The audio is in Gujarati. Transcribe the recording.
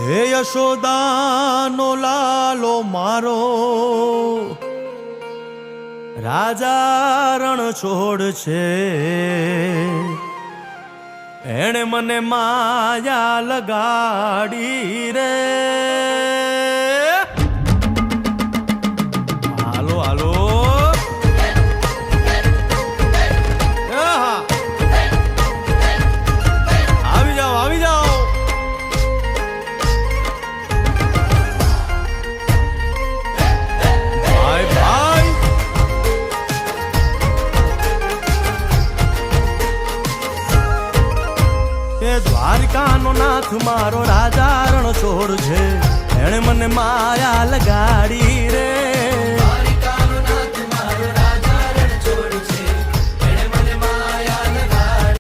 હે યશોદાનો લાલો મારો રાજા રણ છોડ છે, એણે મને માયા લગાડી રે. હાલો હાલો આવી જાઓ આવી જાઓ. ભાઈ ભાઈ એ દ્વારકાનો નાથ મારો રાજા રણ છોડ છે, એણે મને માયા લગાડી રે.